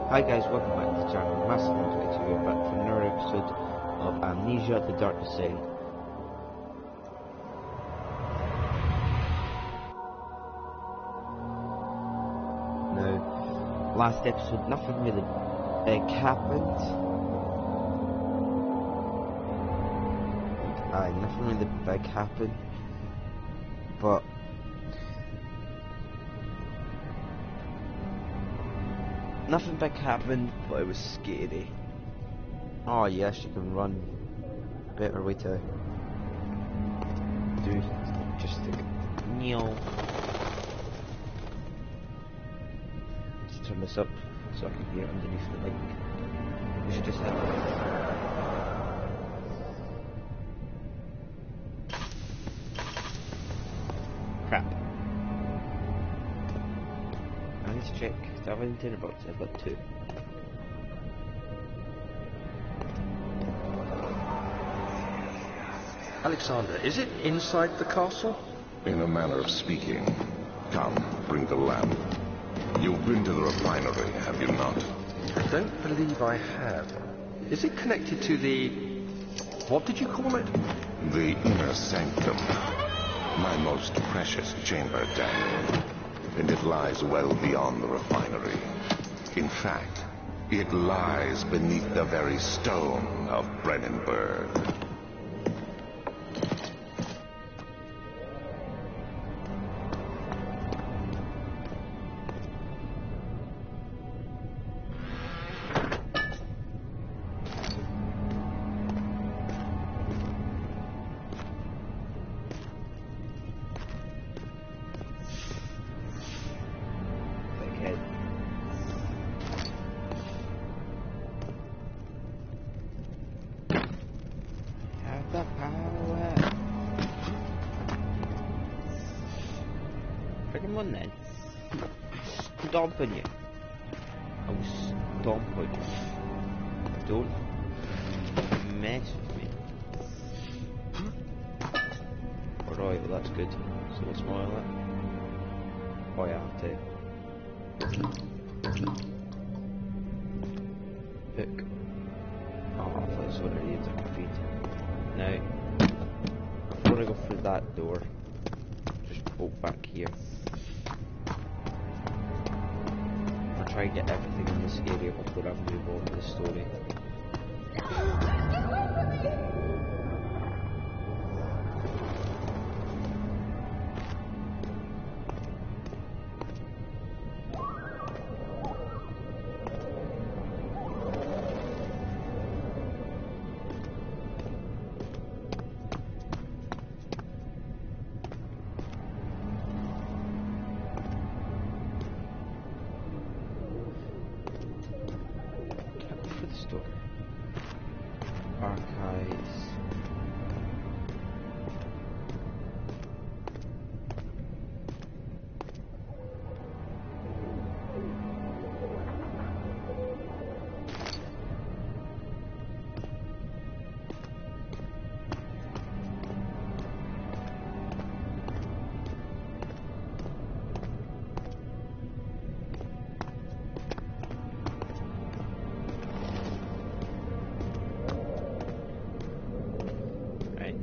Hi guys, welcome back to the channel. Massive to you back for another episode of Amnesia: The Dark Descent. Now, last episode, nothing really big happened. Nothing really big happened, but it was scary. Oh yes, you can run. Better way to do just to kneel. Let's turn this up so I can hear underneath the link. We should just have crap. I need to check. Do I have any dinner boxes? I've got 2. Alexander, is it inside the castle? In a manner of speaking. Come, bring the lamp. You've been to the refinery, have you not? I don't believe I have. Is it connected to the... what did you call it? The inner sanctum. My most precious chamber, Daniel. And it lies well beyond the refinery. In fact, it lies beneath the very stone of Brennenburg. the power. Bring him on then. Stomp on you. I'll stomp on you. Don't mess with me. Alright, well that's good. So what's more of that? Oh yeah, I'll take. Hook. Oh, I thought this was one of the ends I could feed. Now, before I go through that door, just bolt back here. I'll try and get everything in this area before I move on to the story. Store. Archives.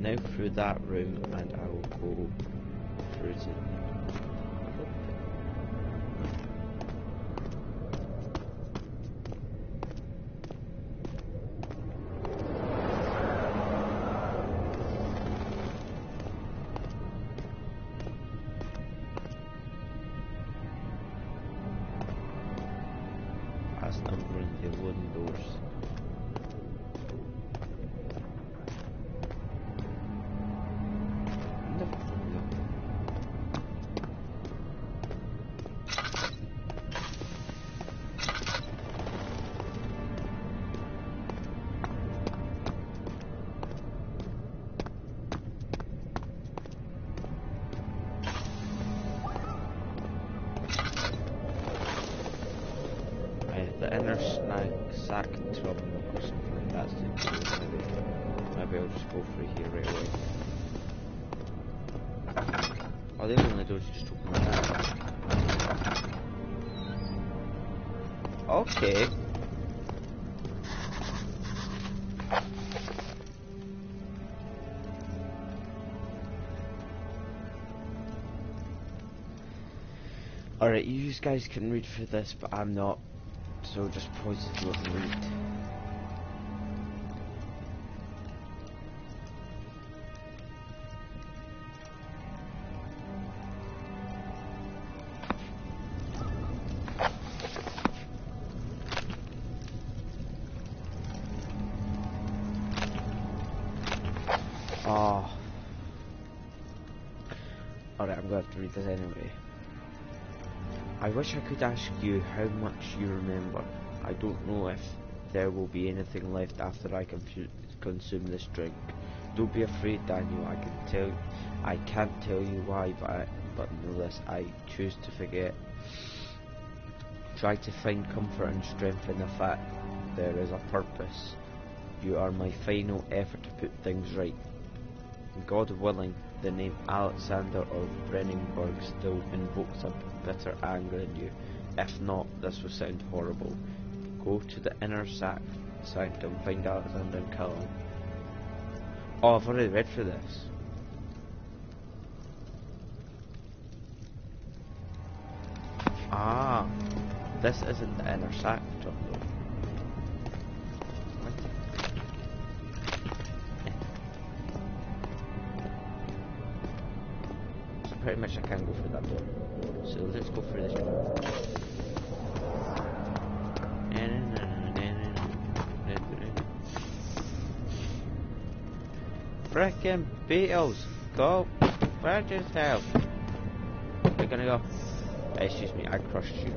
Now through that room, and I will go through to as number in the wooden doors. The inner sack terminal or something like that. Maybe I'll just go through here right away. Oh, the only one I do is just open like that. Okay. Alright, you guys can read through this, but I'm not. So just pause the video and read. Oh. Alright, I'm going to have to read this anyway. I wish I could ask you how much you remember. I don't know if there will be anything left after I consume this drink. Don't be afraid, Daniel. I can't tell you why, but know this: I choose to forget. Try to find comfort and strength in the fact there is a purpose. You are my final effort to put things right. God willing, the name Alexander of Brennenburg still invokes a bitter anger in you. If not, this will sound horrible. Go to the inner sanctum, find Alexander and kill him. Oh, I've already read through this. Ah, this isn't the inner sanctum though. Pretty much I can go through that door. So let's go through this door. Frickin' Beatles! Go! Where'd you tell? We're gonna go. Excuse me, I crushed you.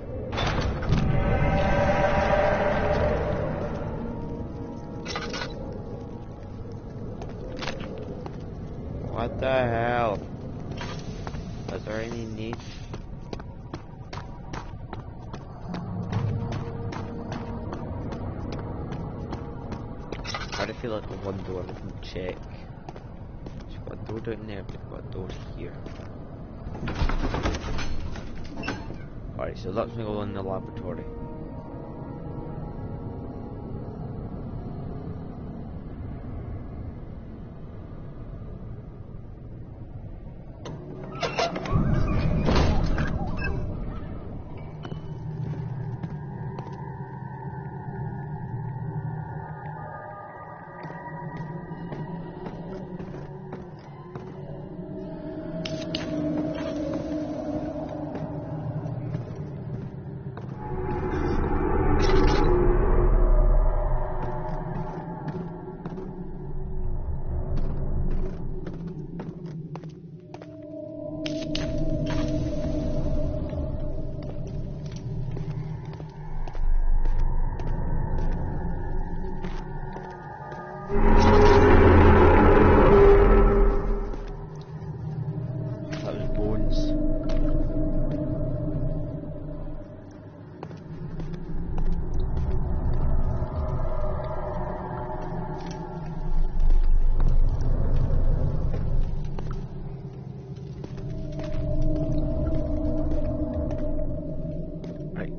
What the hell? Was there any need? I feel like the one door I didn't check. We've got a door down there, we've got a door here. Alright, so let's go in the laboratory.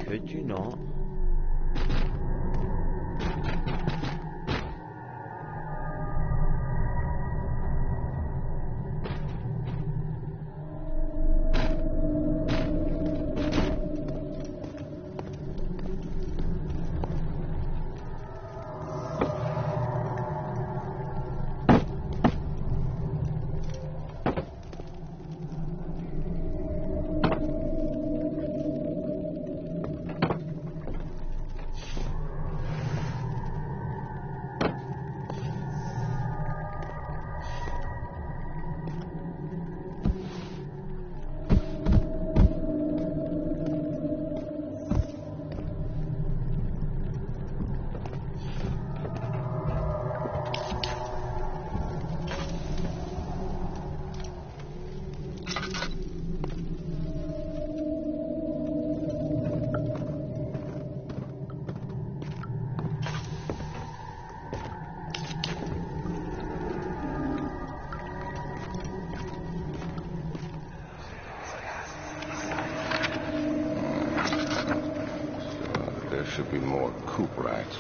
Could you not? There should be more coop rats.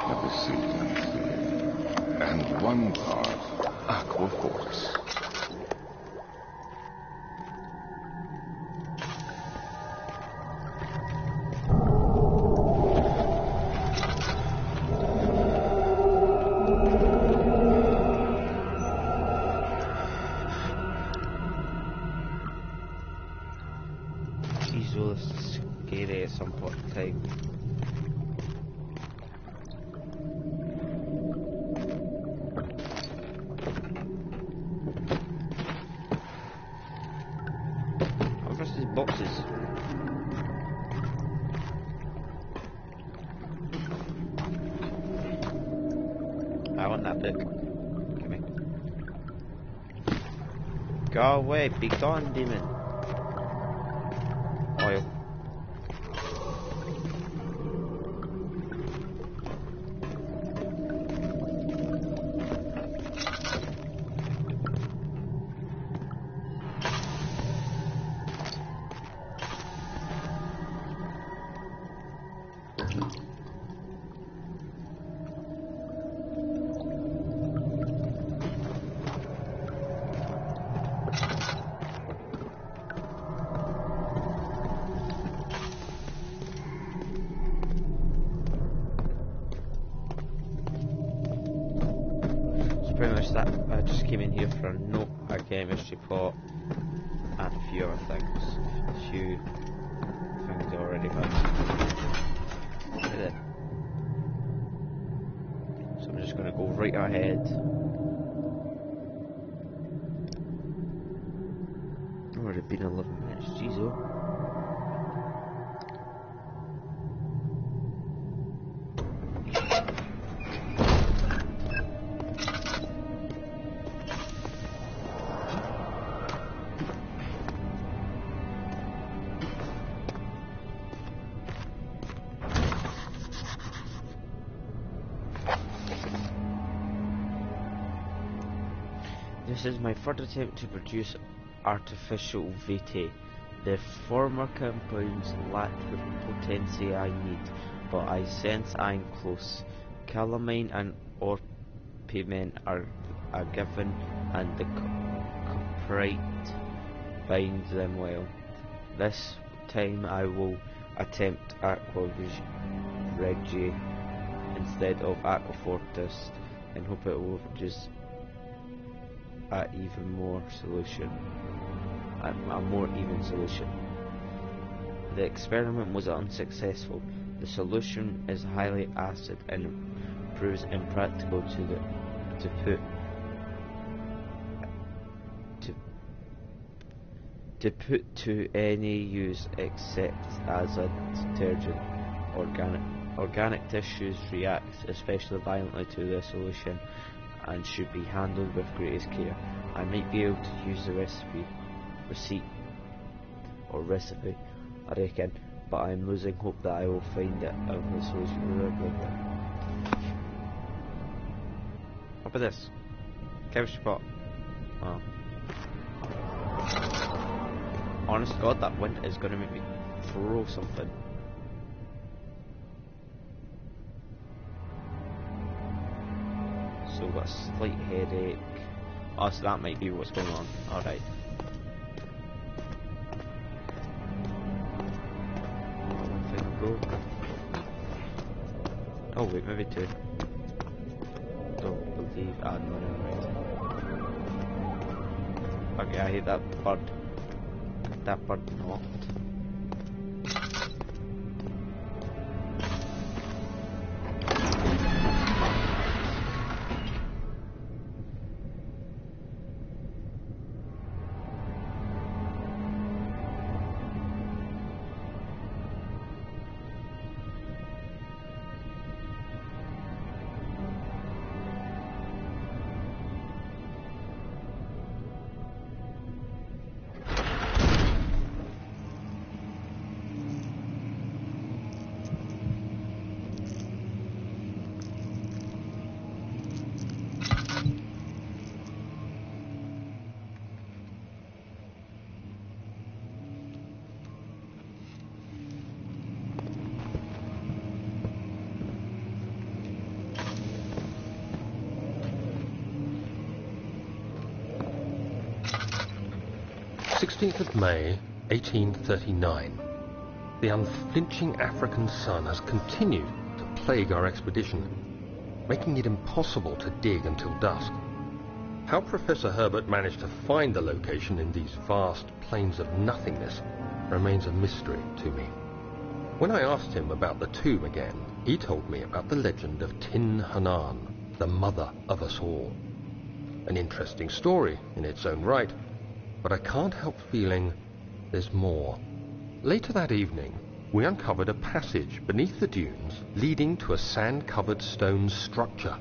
Let me see. And one part aqua force. Jeez, oh, this is scary at some point in time. What's these boxes? I want that book. Give me. Go away, be gone, demon. Oil. Pretty much that. I just came in here for a note, a chemistry pot, and a few other things. A few things I already found. Right then. So I'm just going to go right ahead. Already been 11 minutes, jeez oh. This is my third attempt to produce artificial vitae. The former compounds lack the potency I need, but I sense I'm close. Calamine and orpiment are a given, and the cuprite binds them well. This time I will attempt aqua regia instead of aqua fortis, and hope it will produce even more solution, a more even solution. The experiment was unsuccessful. The solution is highly acid and proves impractical to put to any use except as a detergent. Organic tissues react especially violently to the solution and should be handled with greatest care. I might be able to use the recipe, I reckon, but I'm losing hope that I will find it out the solution. What about this? Chemistry pot. Oh. Honest to God, that wind is going to make me throw something. So I've got a slight headache. Oh, so that might be what's going on. Alright. One thing go. Oh wait, maybe two. Don't believe right. Okay, I hate that bird. That bird not. 16th of May, 1839. The unflinching African sun has continued to plague our expedition, making it impossible to dig until dusk. How Professor Herbert managed to find the location in these vast plains of nothingness remains a mystery to me. When I asked him about the tomb again, he told me about the legend of Tin Hanan, the mother of us all. An interesting story in its own right, but I can't help feeling there's more. Later that evening, we uncovered a passage beneath the dunes leading to a sand-covered stone structure.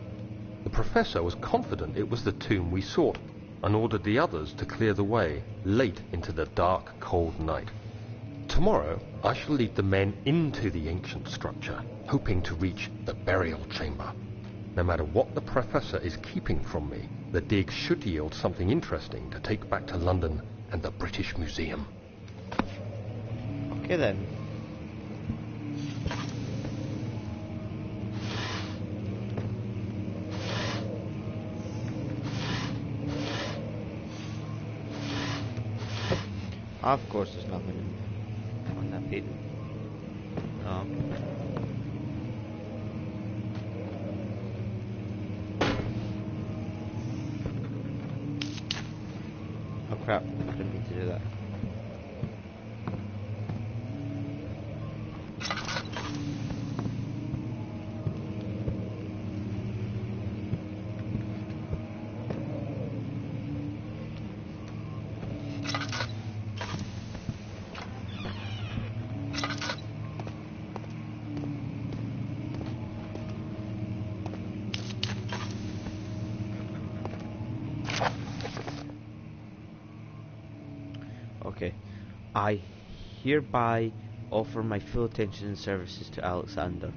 The professor was confident it was the tomb we sought and ordered the others to clear the way late into the dark, cold night. Tomorrow, I shall lead the men into the ancient structure, hoping to reach the burial chamber. No matter what the professor is keeping from me, the dig should yield something interesting to take back to London and the British Museum. Okay then. Of course there's nothing on that painting. No. Oh crap, I didn't mean to do that. Okay, I hereby offer my full attention and services to Alexander,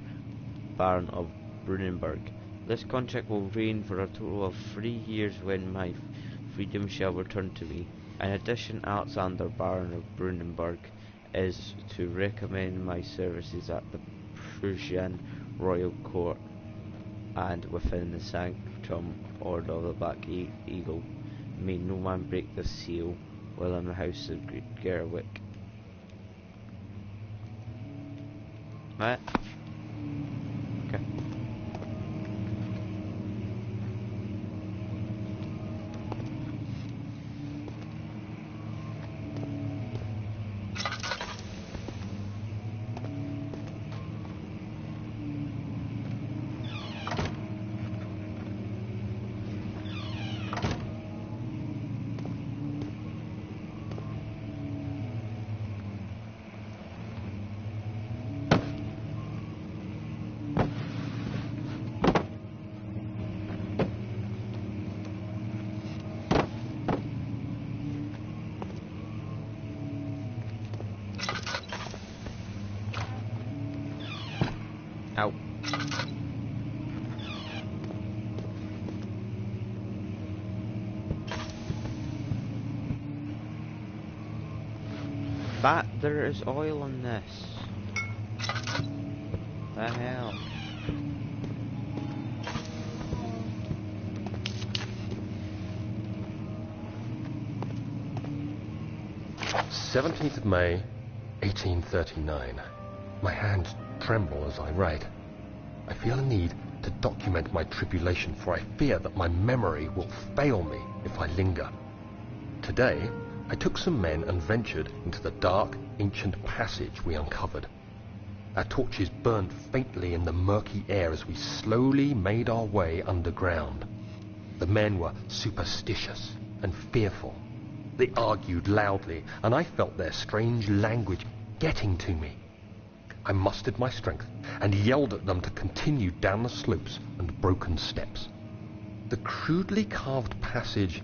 Baron of Brunenburg. This contract will reign for a total of 3 years when my freedom shall return to me. In addition, Alexander, Baron of Brunenburg, is to recommend my services at the Prussian royal court and within the sanctum order of the Black Eagle. May no man break the seal while in the house of Gerwick. Right? Okay. Ow. But there is oil on this. The hell? "17th of May, 1839. My hands tremble as I write. I feel a need to document my tribulation, for I fear that my memory will fail me if I linger. Today, I took some men and ventured into the dark, ancient passage we uncovered. Our torches burned faintly in the murky air as we slowly made our way underground. The men were superstitious and fearful. They argued loudly, and I felt their strange language getting to me. I mustered my strength and yelled at them to continue down the slopes and broken steps. The crudely carved passage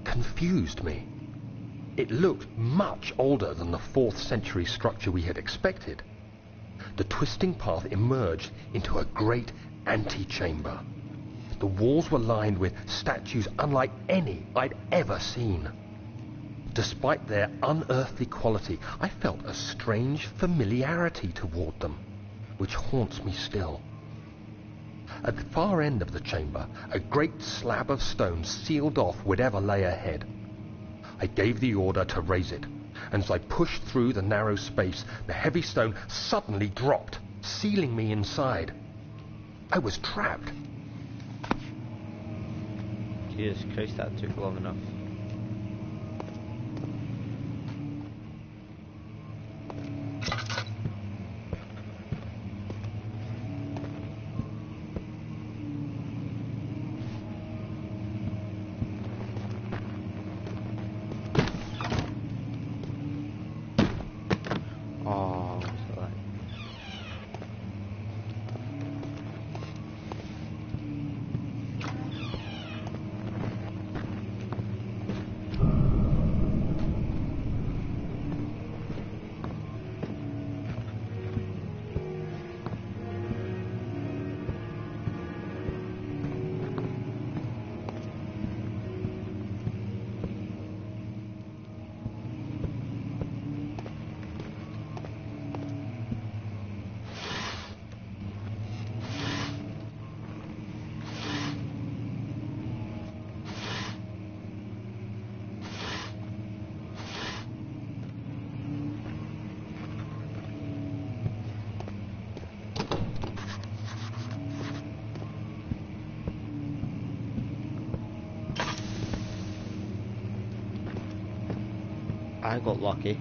confused me. It looked much older than the 4th century structure we had expected. The twisting path emerged into a great antechamber. The walls were lined with statues unlike any I'd ever seen. Despite their unearthly quality, I felt a strange familiarity toward them, which haunts me still. At the far end of the chamber, a great slab of stone sealed off whatever lay ahead. I gave the order to raise it. And as I pushed through the narrow space, the heavy stone suddenly dropped, sealing me inside. I was trapped. Jesus Christ, that took long enough. Oh, what's that? I got lucky.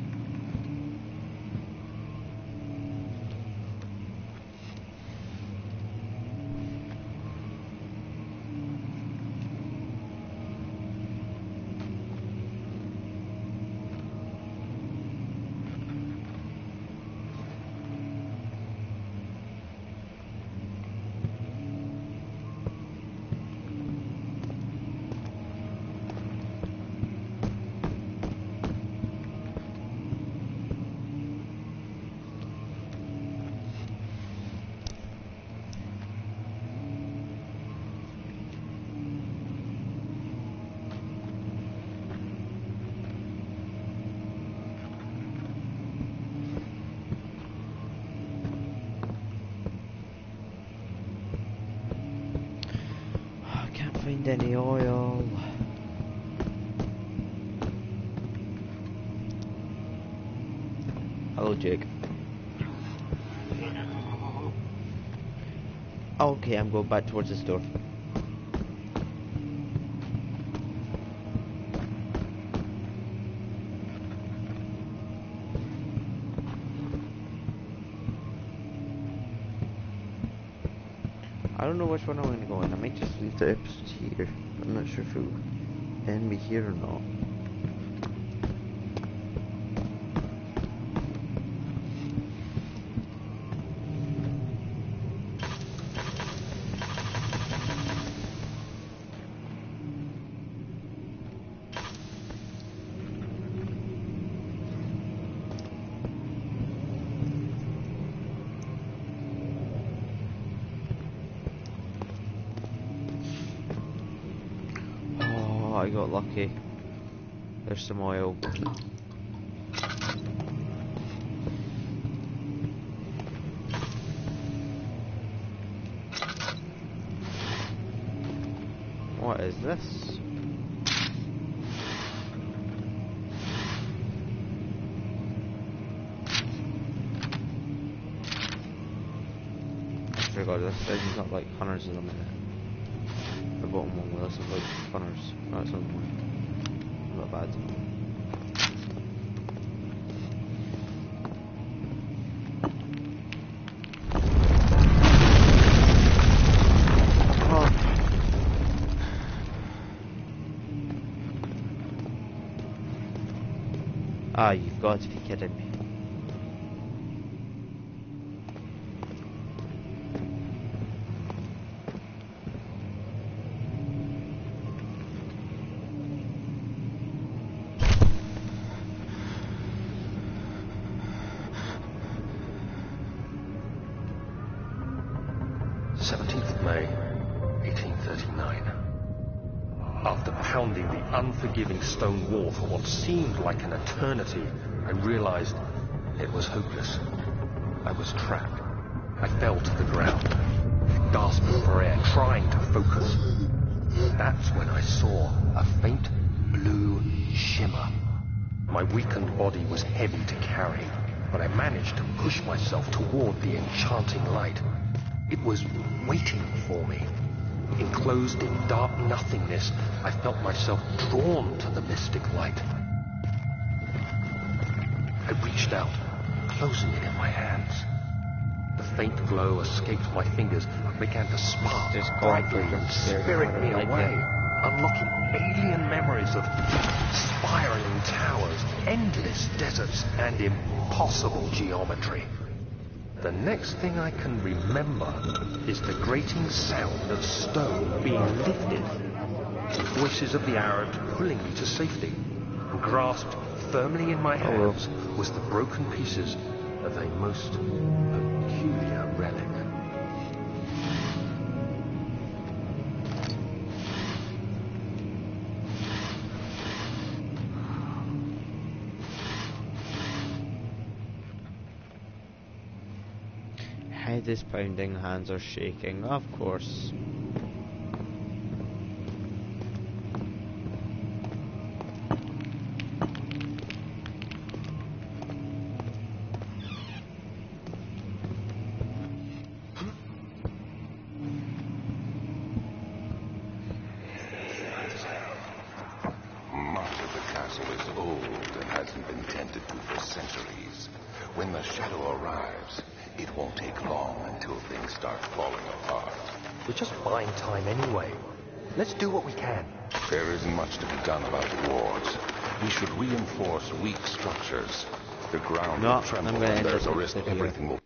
Find any oil. Hello, Jake. Okay, I'm going back towards the store. I don't know which one I'm going to go in. I might just leave the episode here. I'm not sure if it'll end me here or not. I got lucky. There's some oil. What is this? I forgot this thing's got like hundreds of them in it. The bottom one will also have like hundreds. That's not bad. Ah, you've got to be kidding me. May 1839. After pounding the unforgiving stone wall for what seemed like an eternity, I realized it was hopeless. I was trapped. I fell to the ground, gasping for air, trying to focus. That's when I saw a faint blue shimmer. My weakened body was heavy to carry, but I managed to push myself toward the enchanting light. It was waiting for me. Enclosed in dark nothingness, I felt myself drawn to the mystic light. I reached out, closing it in my hands. The faint glow escaped my fingers and began to spark brightly and spirit me away, unlocking alien memories of spiraling towers, endless deserts, and impossible geometry. The next thing I can remember is the grating sound of stone being lifted, the voices of the Arabs pulling me to safety, and grasped firmly in my hands was the broken pieces of a most peculiar relic. Head is pounding, hands are shaking, of course. Much of the castle is old and hasn't been tended to for centuries. When the shadow arrives, it won't take long until things start falling apart. We're just buying time anyway. Let's do what we can. There isn't much to be done about the walls. We should reinforce weak structures. The ground will tremble and there's a risk everything will...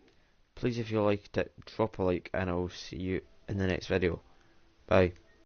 Please, if you liked it, drop a like and I'll see you in the next video. Bye.